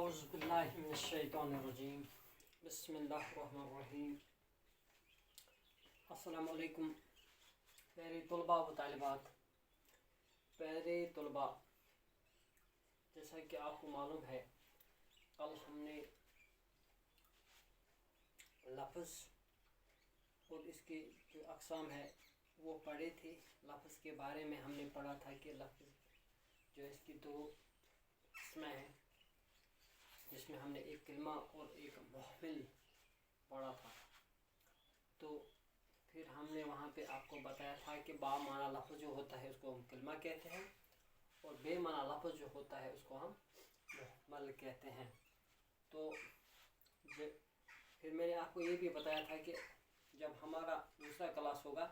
اعوذ باللہ من الشیطان الرجیم بسم اللہ الرحمن الرحیم۔ السلام علیکم پیارے طلباء و طالبات۔ پیارے طلباء، جیسا کہ آپ کو معلوم ہے کل ہم نے لفظ اور اس کی جو اقسام ہے وہ پڑھے تھے۔ لفظ کے بارے میں ہم نے پڑھا تھا کہ لفظ جو اس کی دو قسمیں ہیں، جس میں ہم نے ایک کلمہ اور ایک محمل پڑھا تھا۔ تو پھر ہم نے وہاں پہ آپ کو بتایا تھا کہ با معنی لفظ جو ہوتا ہے اس کو ہم کلمہ کہتے ہیں، اور بے معنی لفظ جو ہوتا ہے اس کو ہم محمل کہتے ہیں۔ تو پھر میں نے آپ کو یہ بھی بتایا تھا کہ جب ہمارا دوسرا کلاس ہوگا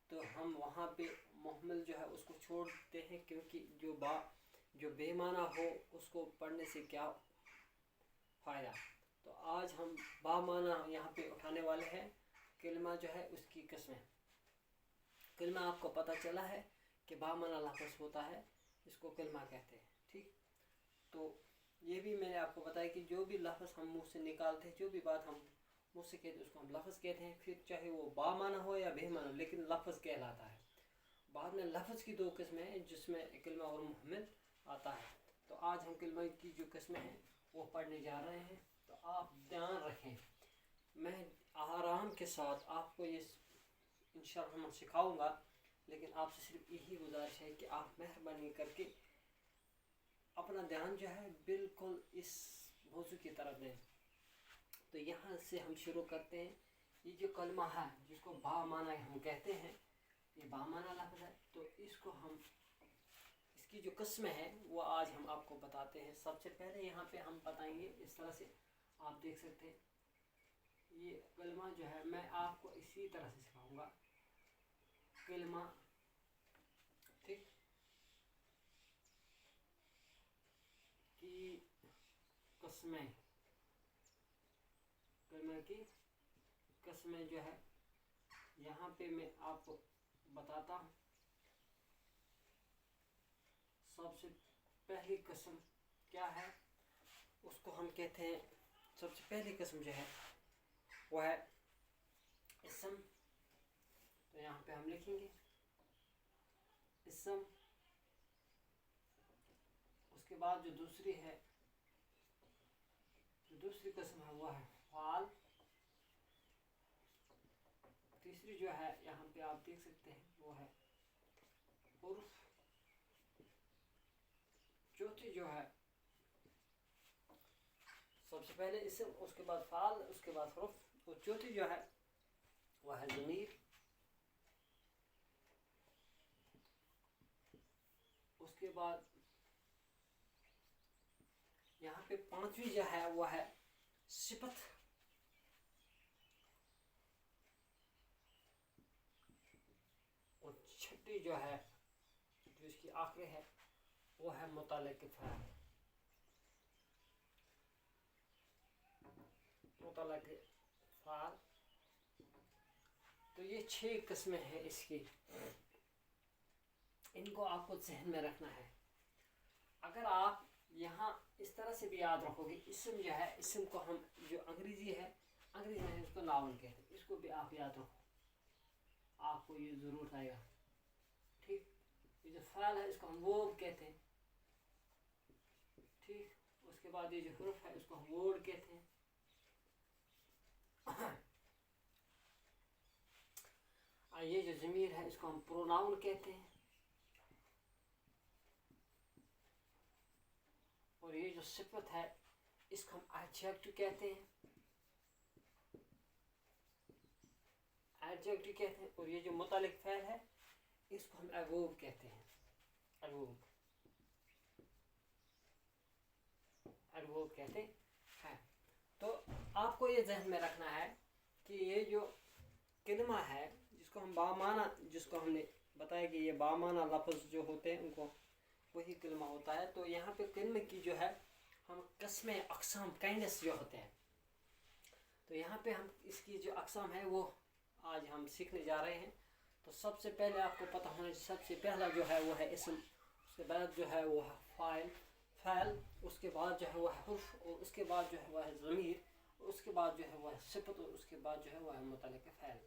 تو ہم وہاں پہ محمل جو ہے اس کو چھوڑتے ہیں، کیونکہ جو بے معنی ہو اس کو پڑھنے سے کیا فائدہ۔ تو آج ہم با معنی یہاں پہ اٹھانے والے ہیں۔ کلمہ جو ہے اس کی قسمیں۔ کلمہ آپ کو پتہ چلا ہے کہ با معنی لفظ ہوتا ہے، اس کو کلمہ کہتے ہیں، ٹھیک۔ تو یہ بھی میں نے آپ کو بتایا کہ جو بھی لفظ ہم منہ سے نکالتے ہیں، جو بھی بات ہم منہ سے کہتے ہیں اس کو ہم لفظ کہتے ہیں، پھر چاہے وہ با معنی ہو یا بے معنی، لیکن لفظ کہلاتا ہے۔ بعد میں لفظ کی دو قسمیں ہیں جس میں کلمہ اور محمل آتا ہے۔ تو آج ہم کلمہ کی جو قسمیں ہیں وہ پڑھنے جا رہے ہیں۔ تو آپ دھیان رکھیں، میں آرام کے ساتھ آپ کو یہ انشاءاللہ سکھاؤں گا، لیکن آپ سے صرف یہی گزارش ہے کہ آپ مہربانی کر کے اپنا دھیان جو ہے بالکل اس موضوع کی طرف دیں۔ تو یہاں سے ہم شروع کرتے ہیں۔ یہ جو کلمہ ہے جس کو با معنی ہم کہتے ہیں، یہ با معنی لفظ ہے۔ تو اس کو ہم اس کی جو قسمیں ہیں وہ آج ہم آپ کو بتاتے ہیں۔ سب سے پہلے یہاں پہ ہم بتائیں گے، اس طرح سے آپ دیکھ سکتے ہیں، یہ کلمہ جو ہے میں آپ کو اسی طرح سے سکھاؤں گا۔ کلمہ، ٹھیک، کی قسمیں، کلمہ کی قسمیں جو ہے یہاں پہ میں آپ کو بتاتا ہوں۔ سب سے پہلی قسم کیا ہے، اس کو ہم کہتے ہیں، سب سے پہلی قسم جو ہے وہ ہے اسم۔ تو یہاں پہ ہم لکھیں گے اسم۔ اس کے بعد جو دوسری ہے، جو دوسری قسم ہے وہ ہے فعال۔ تیسری جو ہے یہاں پہ آپ دیکھ سکتے ہیں وہ ہے حرف۔ چوتھی جو ہے، سب سے پہلے اسم، اس کے بعد فعال، اس کے بعد حرف، اور چوتھی جو ہے وہ ہے ضمیر۔ اس کے بعد یہاں پہ پانچویں جو ہے وہ ہے صفت۔ اور چھٹی جو ہے، جو اس کی آخری ہے، وہ ہے متعلق فعل۔ متعلق فعل۔ تو یہ 6 قسمیں ہیں اس کی، ان کو آپ کو ذہن میں رکھنا ہے۔ اگر آپ یہاں اس طرح سے بھی یاد رکھو گے، اسم جو ہے، اسم کو ہم جو انگریزی میں اس کو ناؤن کہتے ہیں، اس کو بھی آپ یاد رکھو، آپ کو یہ ضرور آئے گا، ٹھیک۔ یہ جو فعل ہے اس کو ہم ورب کہتے ہیں، ٹھیک۔ اس کے بعد یہ جو حرف ہے اس کو ہم ورڈ کہتے ہیں۔ یہ جو ضمیر ہے اس کو ہم پروناؤن کہتے ہیں، اور یہ جو صفت ہے اس کو ہم ایڈجیکٹو کہتے ہیں، ایڈجیکٹو کہتے ہیں۔ اور یہ جو متعلق فعل ہے اس کو ہم ایڈورب کہتے ہیں، ایڈورب، ایڈورب کہتے ہیں۔ تو آپ کو یہ ذہن میں رکھنا ہے کہ یہ جو کلمہ ہے جس کو ہم با معنی، جس کو ہم نے بتایا کہ یہ با معنی لفظ جو ہوتے ہیں ان کو وہی کلمہ ہوتا ہے۔ تو یہاں پہ کلمہ کی جو ہے ہم قسمیں، اقسام، کائنڈس جو ہوتے ہیں، تو یہاں پہ ہم اس کی جو اقسام ہے وہ آج ہم سیکھنے جا رہے ہیں۔ تو سب سے پہلے آپ کو پتہ ہونا، سب سے پہلا جو ہے وہ ہے اسم۔ اس کے بعد جو ہے وہ ہے فاعل۔ فعل، اس کے بعد جو ہے وہ ہے حرف، اور اس کے بعد جو ہے وہ ہے ضمیر، اور اس کے بعد جو ہے وہ ہے صفت، اور اس کے بعد جو ہے وہ ہے متعلق فعل.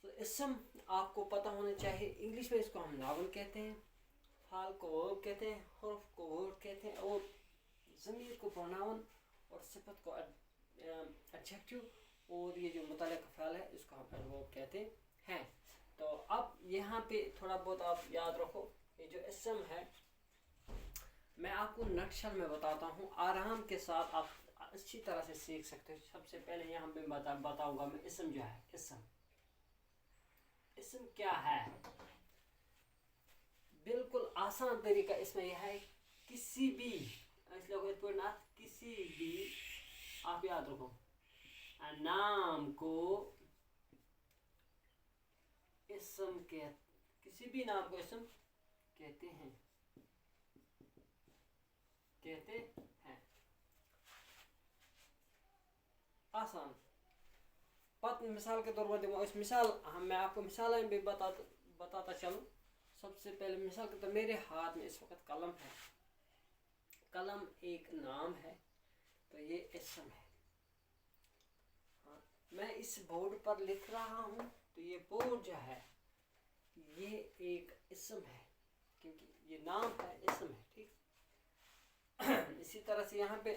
تو اسم آپ کو پتہ ہونا چاہیے. انگلش میں اس کو ہم ناون کہتے ہیں، فعل کو ورب کہتے ہیں، حرف کو ورڈ کہتے ہیں، اور ضمیر کو پروناؤن، اور صفت کو ایڈجیکٹو، اور یہ جو متعلق فعل ہے اس کو ہم ایڈورب کہتے ہیں. تو اب یہاں پہ تھوڑا بہت آپ یاد رکھو، یہ جو اسم ہے میں آپ کو نقشل میں بتاتا ہوں، آرام کے ساتھ آپ اچھی طرح سے سیکھ سکتے ہیں. سب سے پہلے یہاں پہ بتاؤں گا میں اسم جو ہے. اسم کیا ہے؟ بالکل آسان طریقہ اس میں یہ ہے، کسی بھی کسی بھی آپ یاد رکھو نام کو اسم کسی بھی نام کو اسم کہتے ہیں. آسان. مثال کے طور پر دیکھو، اس مثال میں آپ کو مثالیں بھی بتاتا چلوں. سب سے پہلے مثال کے طور میرے ہاتھ میں اس وقت قلم ہے. قلم ایک نام ہے، تو یہ اسم ہے. میں اس بورڈ پر لکھ رہا ہوں، تو یہ بورڈ جو ہے یہ ایک اسم ہے، کیونکہ یہ نام ہے، اسم ہے. ٹھیک. اسی طرح سے یہاں پہ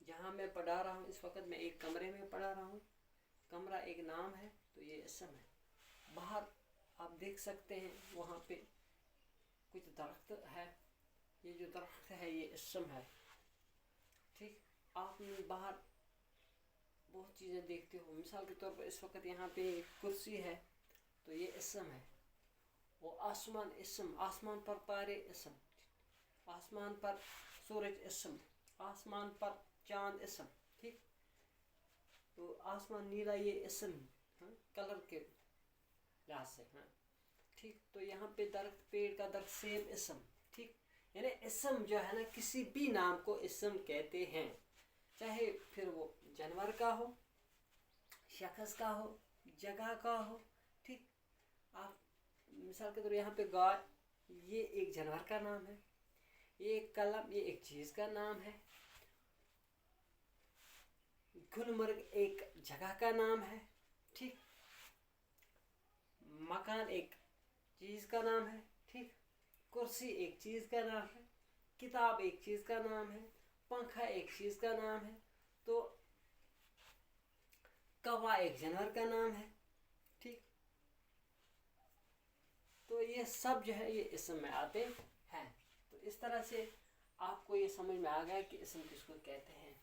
جہاں میں پڑھا رہا ہوں اس وقت میں ایک کمرے میں پڑھا رہا ہوں، کمرہ ایک نام ہے، تو یہ اسم ہے. باہر آپ دیکھ سکتے ہیں وہاں پہ کچھ درخت ہے، یہ جو درخت ہے یہ اسم ہے. ٹھیک. آپ باہر بہت چیزیں دیکھتے ہو، مثال کے طور پر اس وقت یہاں پہ ایک کرسی ہے، تو یہ اسم ہے. وہ آسمان اسم، آسمان پر تارے اسم، آسمان پر سورج اسم، آسمان پر چاند اسم. ٹھیک. تو آسمان نیلا یہ اسم کلر کے لحاظ سے. ٹھیک. تو یہاں پہ درخت، پیڑ کا درخت سیب اسم. ٹھیک. یعنی اسم جو ہے نا کسی بھی نام کو اسم کہتے ہیں، چاہے پھر وہ جانور کا ہو، شخص کا ہو، جگہ کا ہو. ٹھیک. آپ مثال کے طور یہاں پہ گائے، یہ ایک جانور کا نام ہے. یہ ایک قلم، یہ ایک چیز کا نام ہے. گلمرگ ایک جگہ کا نام ہے. ٹھیک. مکان ایک چیز کا نام ہے. ٹھیک. کرسی ایک چیز کا نام ہے. کتاب ایک چیز کا نام ہے. پنکھا ایک چیز کا نام ہے. تو کوا ایک جانور کا نام ہے. ٹھیک. تو یہ سب جو ہے یہ اسم میں آتے ہیں. تو اس طرح سے آپ کو یہ سمجھ میں آ گیا کہ اسم کس کو کہتے ہیں.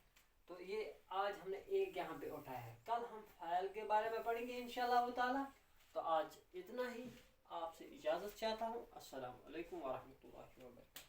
تو یہ آج ہم نے ایک یہاں پہ اٹھایا ہے. کل ہم فاعل کے بارے میں پڑھیں گے انشاءاللہ تعالی. تو آج اتنا ہی، آپ سے اجازت چاہتا ہوں. السلام علیکم ورحمۃ اللہ وبرکاتہ.